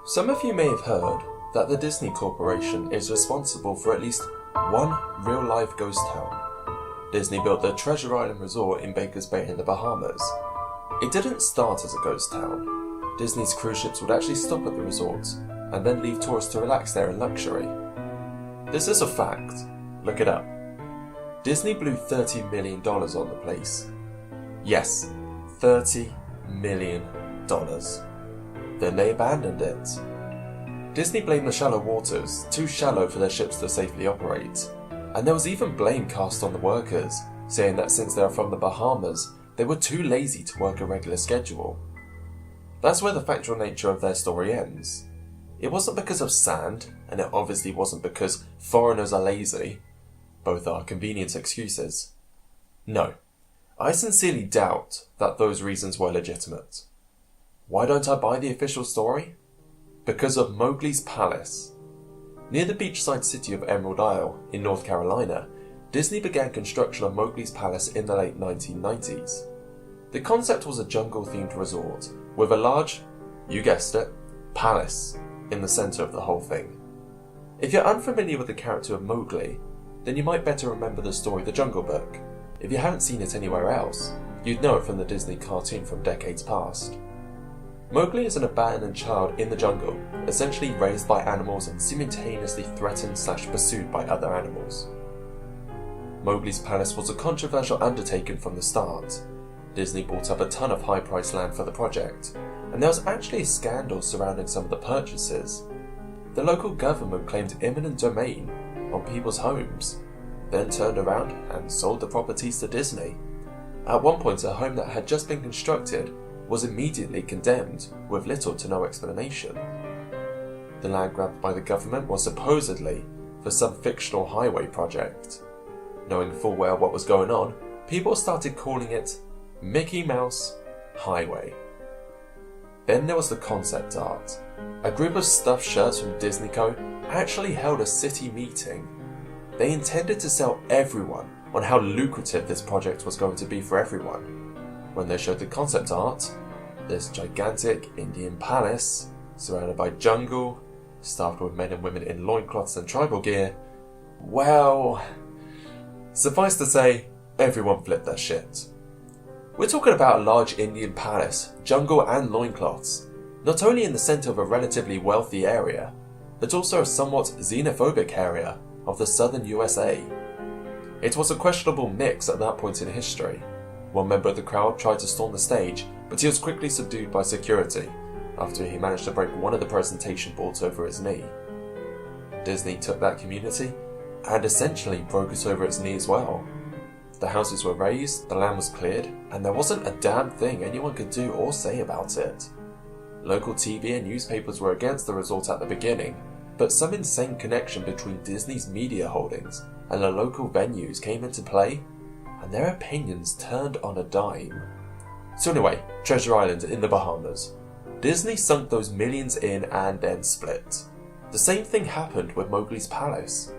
Some of you may have heard that the Disney Corporation is responsible for at least one real-life ghost town. Disney built the Treasure Island Resort in Baker's Bay in the Bahamas. It didn't start as a ghost town. Disney's cruise ships would actually stop at the resort and then leave tourists to relax there in luxury. This is a fact. Look it up. Disney blew $30 million on the place. Yes, $30 million. Then they abandoned it. Disney blamed the shallow waters, too shallow for their ships to safely operate. And there was even blame cast on the workers, saying that since they are from the Bahamas, they were too lazy to work a regular schedule. That's where the factual nature of their story ends. It wasn't because of sand, and it obviously wasn't because foreigners are lazy. Both are convenient excuses. No, I sincerely doubt that those reasons were legitimate. Why don't I buy the official story? Because of Mowgli's Palace. Near the beachside city of Emerald Isle in North Carolina, Disney began construction of Mowgli's Palace in the late 1990s. The concept was a jungle-themed resort with a large, you guessed it, palace in the centre of the whole thing. If you're unfamiliar with the character of Mowgli, then you might better remember the story The Jungle Book. If you haven't seen it anywhere else, you'd know it from the Disney cartoon from decades past. Mowgli is an abandoned child in the jungle, essentially raised by animals and simultaneously threatened/pursued by other animals. Mowgli's Palace was a controversial undertaking from the start. Disney bought up a ton of high-priced land for the project, and there was actually a scandal surrounding some of the purchases. The local government claimed eminent domain on people's homes, then turned around and sold the properties to Disney. At one point, a home that had just been constructed was immediately condemned with little to no explanation. The land grabbed by the government was supposedly for some fictional highway project. Knowing full well what was going on, people started calling it Mickey Mouse Highway. Then there was the concept art. A group of stuffed shirts from Disney Co. actually held a city meeting. They intended to sell everyone on how lucrative this project was going to be for everyone. When they showed the concept art, this gigantic Indian palace, surrounded by jungle, staffed with men and women in loincloths and tribal gear, well, suffice to say, everyone flipped their shit. We're talking about a large Indian palace, jungle and loincloths, not only in the centre of a relatively wealthy area, but also a somewhat xenophobic area of the southern USA. It was a questionable mix at that point in history. One member of the crowd tried to storm the stage, but he was quickly subdued by security after he managed to break one of the presentation boards over his knee. Disney took that community and essentially broke it over its knee as well. The houses were razed, the land was cleared, and there wasn't a damn thing anyone could do or say about it. Local TV and newspapers were against the resort at the beginning, but some insane connection between Disney's media holdings and the local venues came into play, and their opinions turned on a dime. So anyway, Treasure Island in the Bahamas. Disney sunk those millions in and then split. The same thing happened with Mowgli's Palace.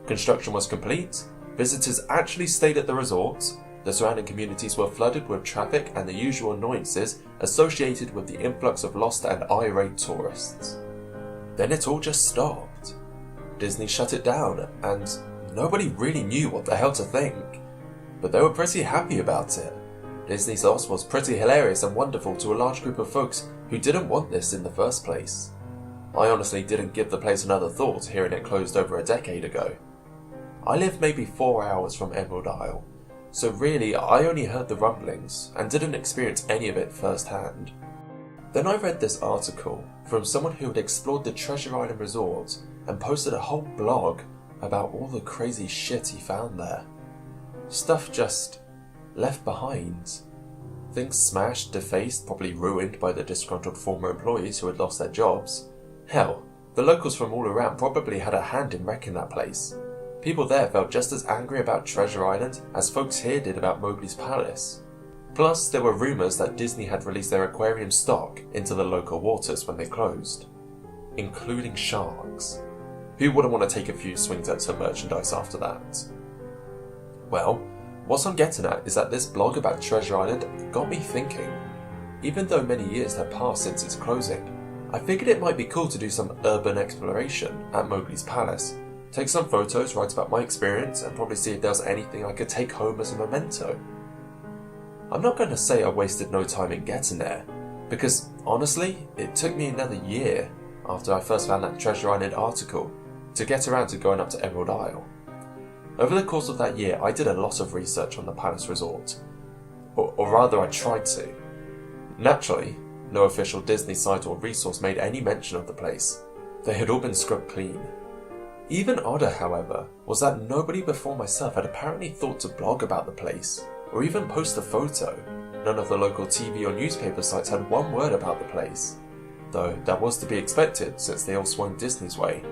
Construction was complete, visitors actually stayed at the resort, the surrounding communities were flooded with traffic and the usual annoyances associated with the influx of lost and irate tourists. Then it all just stopped. Disney shut it down, and nobody really knew what the hell to think. But they were pretty happy about it. Disney's loss was pretty hilarious and wonderful to a large group of folks who didn't want this in the first place. I honestly didn't give the place another thought hearing it closed over a decade ago. I lived maybe 4 hours from Emerald Isle, so really I only heard the rumblings and didn't experience any of it firsthand. Then I read this article from someone who had explored the Treasure Island Resort and posted a whole blog about all the crazy shit he found there. Stuff just left behind. Things smashed, defaced, probably ruined by the disgruntled former employees who had lost their jobs. Hell, the locals from all around probably had a hand in wrecking that place. People there felt just as angry about Treasure Island as folks here did about Mowgli's Palace. Plus, there were rumours that Disney had released their aquarium stock into the local waters when they closed, including sharks. Who wouldn't want to take a few swings at some merchandise after that? Well, what I'm getting at is that this blog about Treasure Island got me thinking. Even though many years had passed since its closing, I figured it might be cool to do some urban exploration at Mowgli's palace, take some photos, write about my experience, and probably see if there was anything I could take home as a memento. I'm not going to say I wasted no time in getting there, because honestly, it took me another year after I first found that Treasure Island article to get around to going up to Emerald Isle. Over the course of that year, I did a lot of research on the Palace Resort, or rather I tried to. Naturally, no official Disney site or resource made any mention of the place. They had all been scrubbed clean. Even odder, however, was that nobody before myself had apparently thought to blog about the place, or even post a photo. None of the local TV or newspaper sites had one word about the place. Though that was to be expected, since they all swung Disney's way.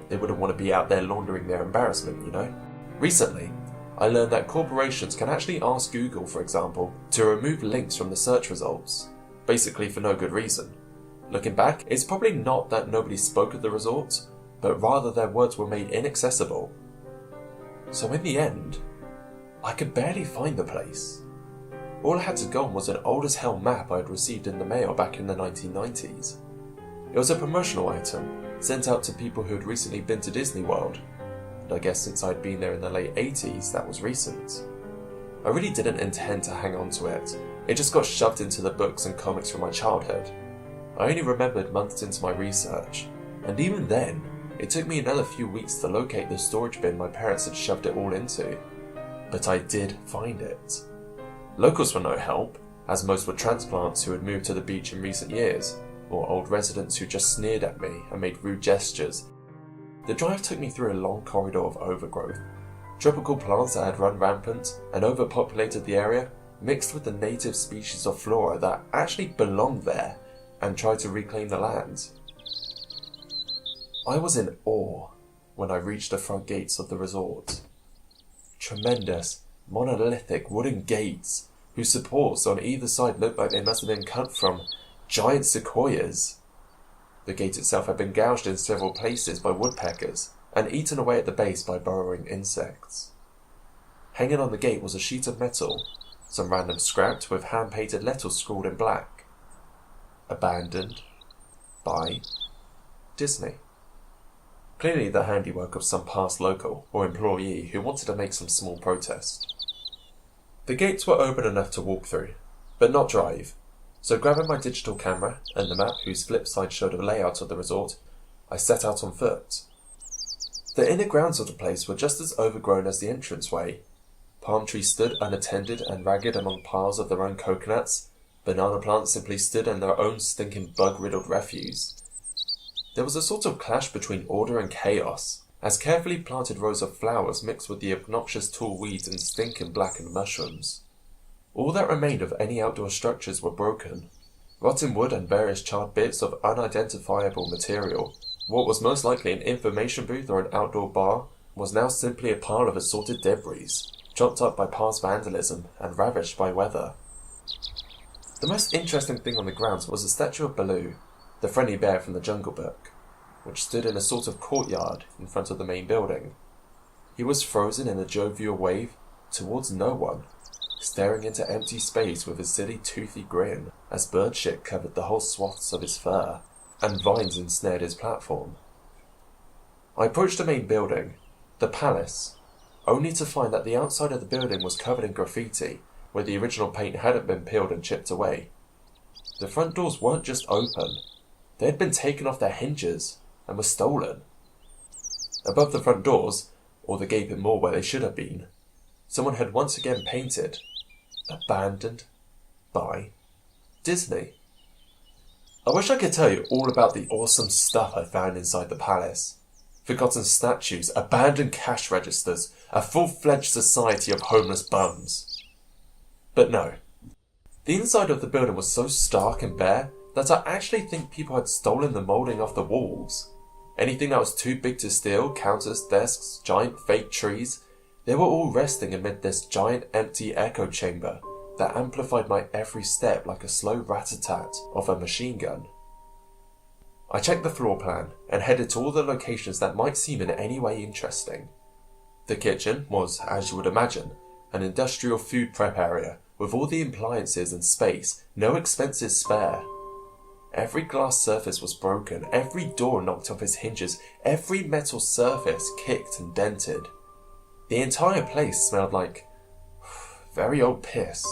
They wouldn't want to be out there laundering their embarrassment, you know? Recently, I learned that corporations can actually ask Google, for example, to remove links from the search results, basically for no good reason. Looking back, it's probably not that nobody spoke at the resort, but rather their words were made inaccessible. So in the end, I could barely find the place. All I had to go on was an old as hell map I had received in the mail back in the 1990s. It was a promotional item, sent out to people who had recently been to Disney World, and I guess since I'd been there in the late 80s, that was recent. I really didn't intend to hang on to it. It just got shoved into the books and comics from my childhood. I only remembered months into my research, and even then, it took me another few weeks to locate the storage bin my parents had shoved it all into. But I did find it. Locals were no help, as most were transplants who had moved to the beach in recent years, or old residents who just sneered at me and made rude gestures. The drive took me through a long corridor of overgrowth. Tropical plants that had run rampant and overpopulated the area, mixed with the native species of flora that actually belonged there and tried to reclaim the land. I was in awe when I reached the front gates of the resort. Tremendous, monolithic wooden gates whose supports on either side looked like they must have been cut from giant sequoias. The gate itself had been gouged in several places by woodpeckers and eaten away at the base by burrowing insects. Hanging on the gate was a sheet of metal, some random scraps with hand-painted letters scrawled in black. Abandoned by Disney. Clearly the handiwork of some past local or employee who wanted to make some small protest. The gates were open enough to walk through, but not drive, so grabbing my digital camera and the map whose flip side showed a layout of the resort, I set out on foot. The inner grounds of the place were just as overgrown as the entranceway. Palm trees stood unattended and ragged among piles of their own coconuts. Banana plants simply stood in their own stinking bug-riddled refuse. There was a sort of clash between order and chaos, as carefully planted rows of flowers mixed with the obnoxious tall weeds and stinking blackened mushrooms. All that remained of any outdoor structures were broken. Rotten wood and various charred bits of unidentifiable material, what was most likely an information booth or an outdoor bar, was now simply a pile of assorted debris, chopped up by past vandalism and ravished by weather. The most interesting thing on the grounds was a statue of Baloo, the friendly bear from the Jungle Book, which stood in a sort of courtyard in front of the main building. He was frozen in a jovial wave towards no one, staring into empty space with a silly toothy grin as bird shit covered the whole swaths of his fur, and vines ensnared his platform. I approached the main building, the palace, only to find that the outside of the building was covered in graffiti, where the original paint hadn't been peeled and chipped away. The front doors weren't just open, they had been taken off their hinges and were stolen. Above the front doors, or the gaping maw where they should have been, someone had once again painted, "Abandoned by Disney." I wish I could tell you all about the awesome stuff I found inside the palace. Forgotten statues, abandoned cash registers, a full-fledged society of homeless bums. But no. The inside of the building was so stark and bare that I actually think people had stolen the moulding off the walls. Anything that was too big to steal, counters, desks, giant fake trees, they were all resting amid this giant empty echo chamber that amplified my every step like a slow rat-a-tat of a machine gun. I checked the floor plan and headed to all the locations that might seem in any way interesting. The kitchen was, as you would imagine, an industrial food prep area with all the appliances and space, no expenses spare. Every glass surface was broken, every door knocked off its hinges, every metal surface kicked and dented. The entire place smelled like very old piss.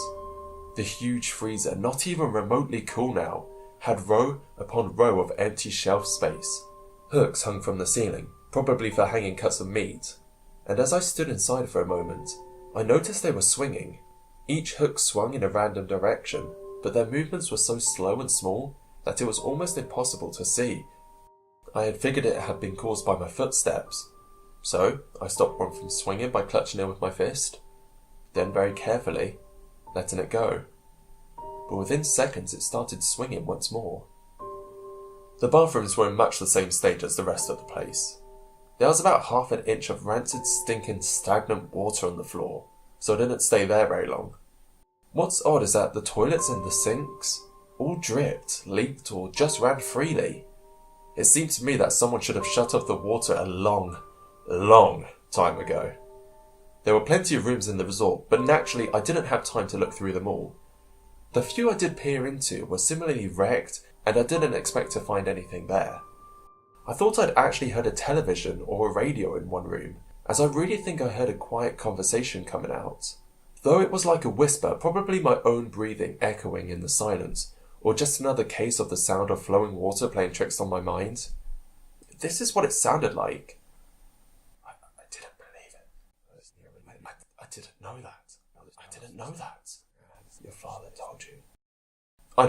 The huge freezer, not even remotely cool now, had row upon row of empty shelf space. Hooks hung from the ceiling, probably for hanging cuts of meat, and as I stood inside for a moment, I noticed they were swinging. Each hook swung in a random direction, but their movements were so slow and small that it was almost impossible to see. I had figured it had been caused by my footsteps, so I stopped one from swinging by clutching it with my fist, then very carefully letting it go. But within seconds it started swinging once more. The bathrooms were in much the same state as the rest of the place. There was about half an inch of rancid, stinking, stagnant water on the floor, so I didn't stay there very long. What's odd is that the toilets and the sinks all dripped, leaked, or just ran freely. It seemed to me that someone should have shut off the water a long time ago. There were plenty of rooms in the resort, but naturally I didn't have time to look through them all. The few I did peer into were similarly wrecked, and I didn't expect to find anything there. I thought I'd actually heard a television or a radio in one room, as I really think I heard a quiet conversation coming out. Though it was like a whisper, probably my own breathing echoing in the silence, or just another case of the sound of flowing water playing tricks on my mind. This is what it sounded like. I didn't believe it. I didn't know that. I didn't know that. Your father told you. I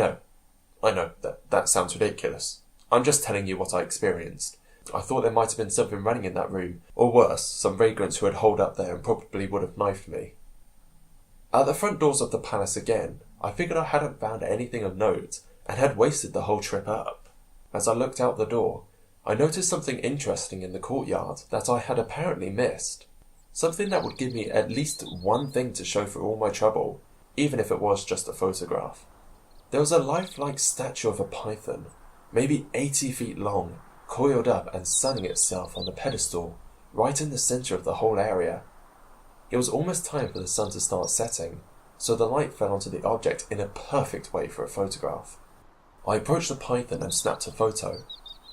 know, that sounds ridiculous. I'm just telling you what I experienced. I thought there might have been something running in that room, or worse, some vagrants who had holed up there and probably would have knifed me. At the front doors of the palace again, I figured I hadn't found anything of note and had wasted the whole trip up. As I looked out the door, I noticed something interesting in the courtyard that I had apparently missed. Something that would give me at least one thing to show for all my trouble, even if it was just a photograph. There was a lifelike statue of a python, maybe 80 feet long, coiled up and sunning itself on the pedestal, right in the centre of the whole area. It was almost time for the sun to start setting, so the light fell onto the object in a perfect way for a photograph. I approached the python and snapped a photo.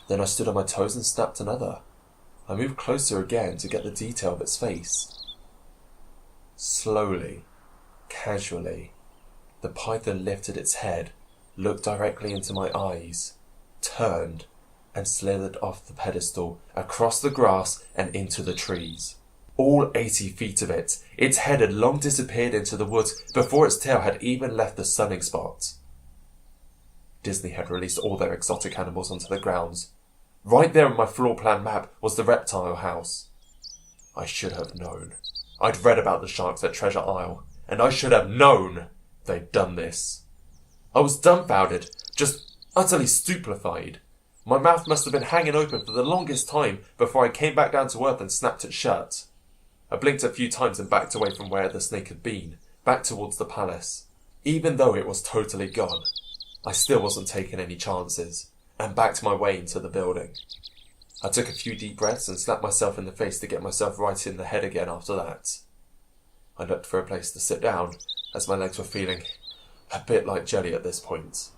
Then I stood on my toes and snapped another. I moved closer again to get the detail of its face. Slowly, casually, the python lifted its head, looked directly into my eyes, turned, and slithered off the pedestal, across the grass and into the trees. All 80 feet of it. Its head had long disappeared into the woods before its tail had even left the sunning spot. Disney had released all their exotic animals onto the grounds. Right there on my floor plan map was the reptile house. I should have known. I'd read about the sharks at Treasure Isle, and I should have known they'd done this. I was dumbfounded, just utterly stupefied. My mouth must have been hanging open for the longest time before I came back down to earth and snapped it shut. I blinked a few times and backed away from where the snake had been, back towards the palace. Even though it was totally gone, I still wasn't taking any chances, and backed my way into the building. I took a few deep breaths and slapped myself in the face to get myself right in the head again after that. I looked for a place to sit down, as my legs were feeling a bit like jelly at this point.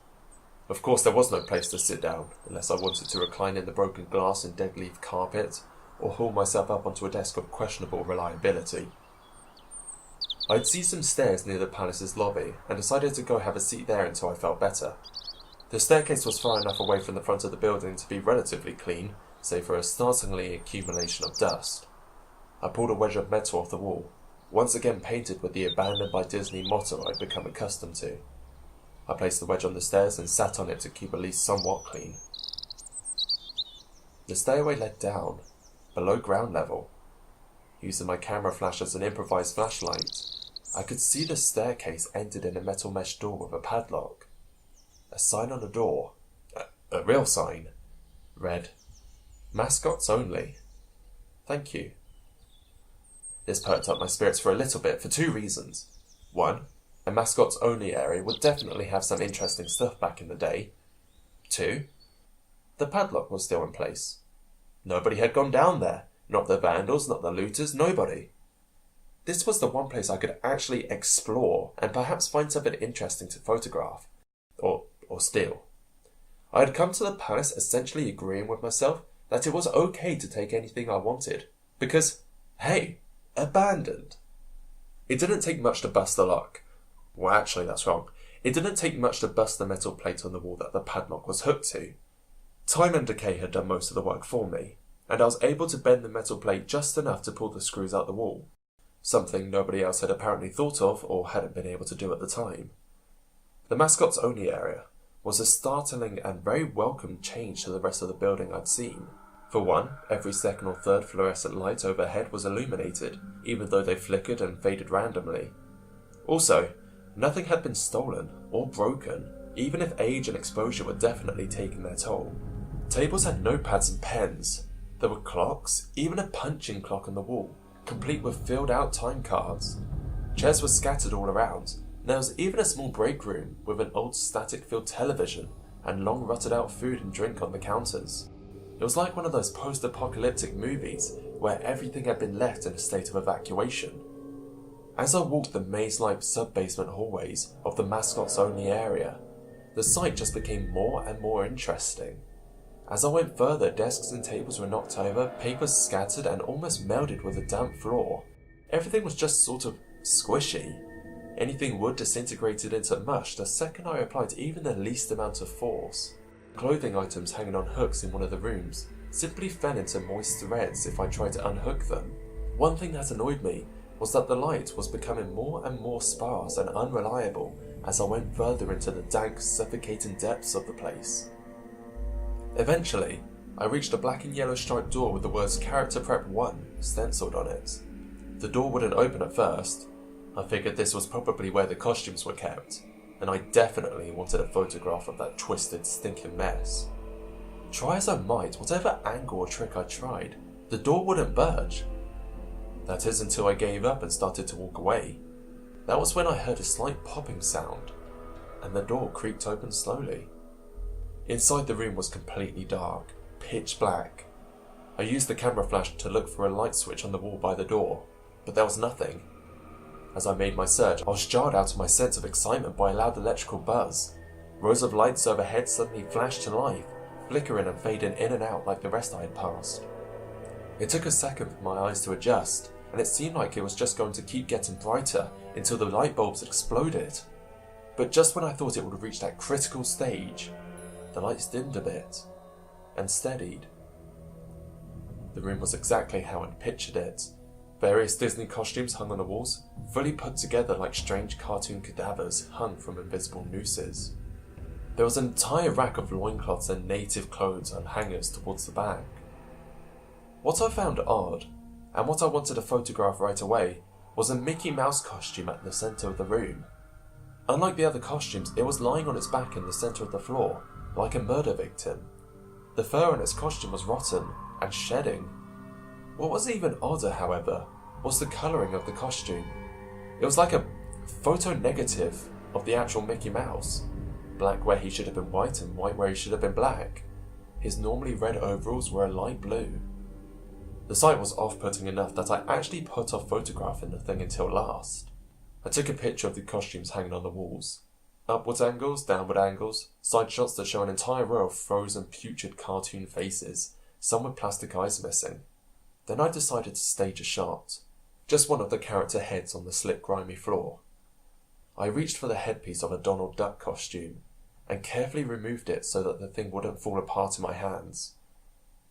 Of course, there was no place to sit down, unless I wanted to recline in the broken glass and dead leaf carpet, or haul myself up onto a desk of questionable reliability. I'd see some stairs near the palace's lobby, and decided to go have a seat there until I felt better. The staircase was far enough away from the front of the building to be relatively clean, save for a startlingly accumulation of dust. I pulled a wedge of metal off the wall, once again painted with the abandoned by Disney motto I'd become accustomed to. I placed the wedge on the stairs and sat on it to keep at least somewhat clean. The stairway led down, below ground level. Using my camera flash as an improvised flashlight, I could see the staircase ended in a metal mesh door with a padlock. A sign on the door, a real sign, read, "Mascots only. Thank you." This perked up my spirits for a little bit for two reasons. One, a mascots only area would definitely have some interesting stuff back in the day. Two, the padlock was still in place. Nobody had gone down there. Not the vandals, not the looters, nobody. This was the one place I could actually explore and perhaps find something interesting to photograph. Or steal. I had come to the palace essentially agreeing with myself that it was okay to take anything I wanted, because, hey, abandoned. It didn't take much to bust the lock. Well, actually, that's wrong. It didn't take much to bust the metal plate on the wall that the padlock was hooked to. Time and decay had done most of the work for me, and I was able to bend the metal plate just enough to pull the screws out the wall, something nobody else had apparently thought of or hadn't been able to do at the time. The mascots only area was a startling and very welcome change to the rest of the building I'd seen. For one, every second or third fluorescent light overhead was illuminated, even though they flickered and faded randomly. Also, nothing had been stolen or broken, even if age and exposure were definitely taking their toll. Tables had notepads and pens. There were clocks, even a punching clock on the wall, complete with filled out time cards. Chairs were scattered all around. There was even a small break room with an old static-filled television and long rotted out food and drink on the counters. It was like one of those post-apocalyptic movies where everything had been left in a state of evacuation. As I walked the maze-like sub-basement hallways of the mascots only area, the sight just became more and more interesting. As I went further, desks and tables were knocked over, papers scattered and almost melded with the damp floor. Everything was just sort of squishy. Anything wood disintegrated into mush the second I applied even the least amount of force. Clothing items hanging on hooks in one of the rooms simply fell into moist threads if I tried to unhook them. One thing that annoyed me was that the light was becoming more and more sparse and unreliable as I went further into the dank, suffocating depths of the place. Eventually, I reached a black and yellow striped door with the words Character Prep 1 stenciled on it. The door wouldn't open at first. I figured this was probably where the costumes were kept, and I definitely wanted a photograph of that twisted, stinking mess. Try as I might, whatever angle or trick I tried, the door wouldn't budge. That is until I gave up and started to walk away. That was when I heard a slight popping sound, and the door creaked open slowly. Inside the room was completely dark, pitch black. I used the camera flash to look for a light switch on the wall by the door, but there was nothing. As I made my search, I was jarred out of my sense of excitement by a loud electrical buzz. Rows of lights overhead suddenly flashed to life, flickering and fading in and out like the rest I had passed. It took a second for my eyes to adjust, and it seemed like it was just going to keep getting brighter until the light bulbs exploded. But just when I thought it would reach that critical stage, the lights dimmed a bit, and steadied. The room was exactly how I'd pictured it. Various Disney costumes hung on the walls, fully put together like strange cartoon cadavers hung from invisible nooses. There was an entire rack of loincloths and native clothes on hangers towards the back. What I found odd, and what I wanted to photograph right away, was a Mickey Mouse costume at the centre of the room. Unlike the other costumes, it was lying on its back in the centre of the floor, like a murder victim. The fur on its costume was rotten and shedding. What was even odder, however, was the colouring of the costume. It was like a photo negative of the actual Mickey Mouse. Black where he should have been white and white where he should have been black. His normally red overalls were a light blue. The sight was off-putting enough that I actually put off photographing the thing until last. I took a picture of the costumes hanging on the walls. Upwards angles, downward angles, side shots that show an entire row of frozen, putrid cartoon faces, some with plastic eyes missing. Then I decided to stage a shot. Just one of the character heads on the slick, grimy floor. I reached for the headpiece of a Donald Duck costume, and carefully removed it so that the thing wouldn't fall apart in my hands.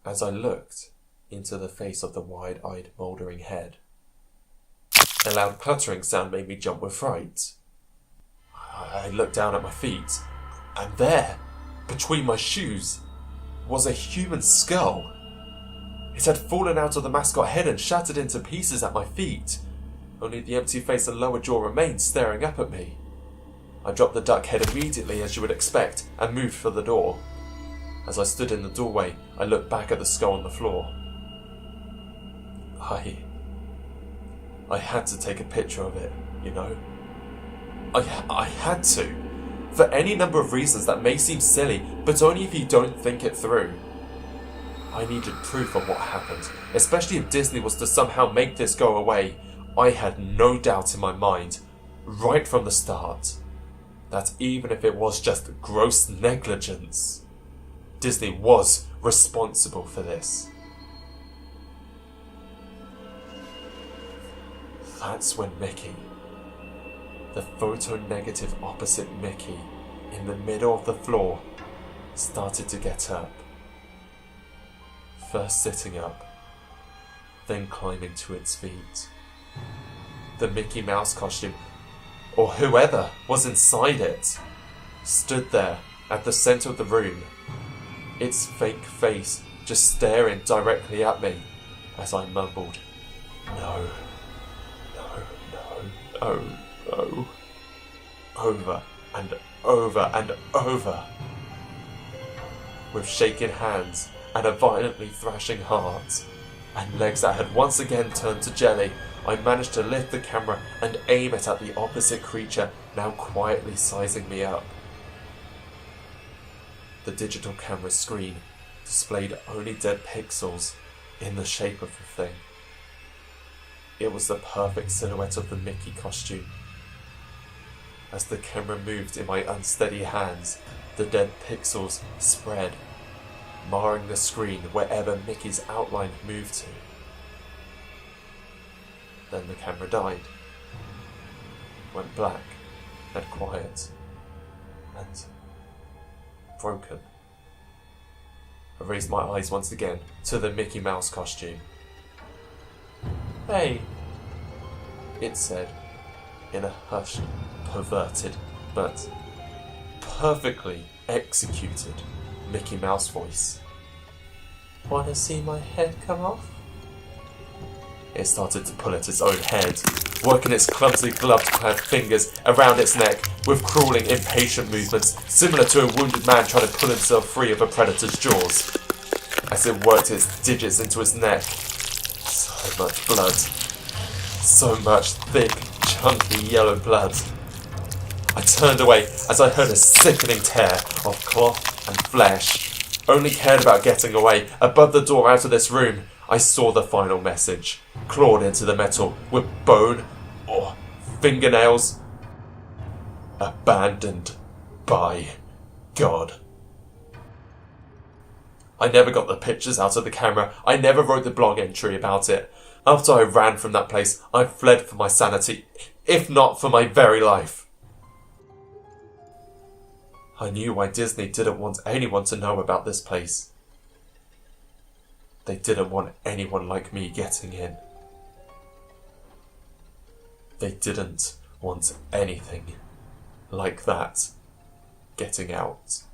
As I looked into the face of the wide-eyed, mouldering head, a loud cluttering sound made me jump with fright. I looked down at my feet, and there, between my shoes, was a human skull. It had fallen out of the mascot head and shattered into pieces at my feet. Only the empty face and lower jaw remained staring up at me. I dropped the duck head immediately, as you would expect, and moved for the door. As I stood in the doorway, I looked back at the skull on the floor. I had to take a picture of it, you know. I had to. For any number of reasons that may seem silly, but only if you don't think it through. I needed proof of what happened, especially if Disney was to somehow make this go away. I had no doubt in my mind, right from the start, that even if it was just gross negligence, Disney was responsible for this. That's when Mickey, the photo negative opposite Mickey, in the middle of the floor, started to get up. First sitting up, then climbing to its feet. The Mickey Mouse costume, or whoever was inside it, stood there at the centre of the room, its fake face just staring directly at me as I mumbled, "No, no, no, no, no," over and over and over. With shaking hands and a violently thrashing heart, and legs that had once again turned to jelly, I managed to lift the camera and aim it at the opposite creature, now quietly sizing me up. The digital camera screen displayed only dead pixels in the shape of the thing. It was the perfect silhouette of the Mickey costume. As the camera moved in my unsteady hands, the dead pixels spread, marring the screen wherever Mickey's outline moved to. Then the camera died, went black and quiet, and broken. I raised my eyes once again to the Mickey Mouse costume. "Hey," it said, in a hushed, perverted, but perfectly executed Mickey Mouse voice. "Wanna see my head come off?" It started to pull at its own head, working its clumsy glove-clad fingers around its neck with crawling, impatient movements similar to a wounded man trying to pull himself free of a predator's jaws. As it worked its digits into its neck, so much blood, so much thick, chunky yellow blood. I turned away as I heard a sickening tear of cloth and flesh. Only cared about getting away. Above the door out of this room, I saw the final message, clawed into the metal with bone or fingernails. "Abandoned by God." I never got the pictures out of the camera. I never wrote the blog entry about it. After I ran from that place, I fled for my sanity, if not for my very life. I knew why Disney didn't want anyone to know about this place. They didn't want anyone like me getting in. They didn't want anything like that getting out.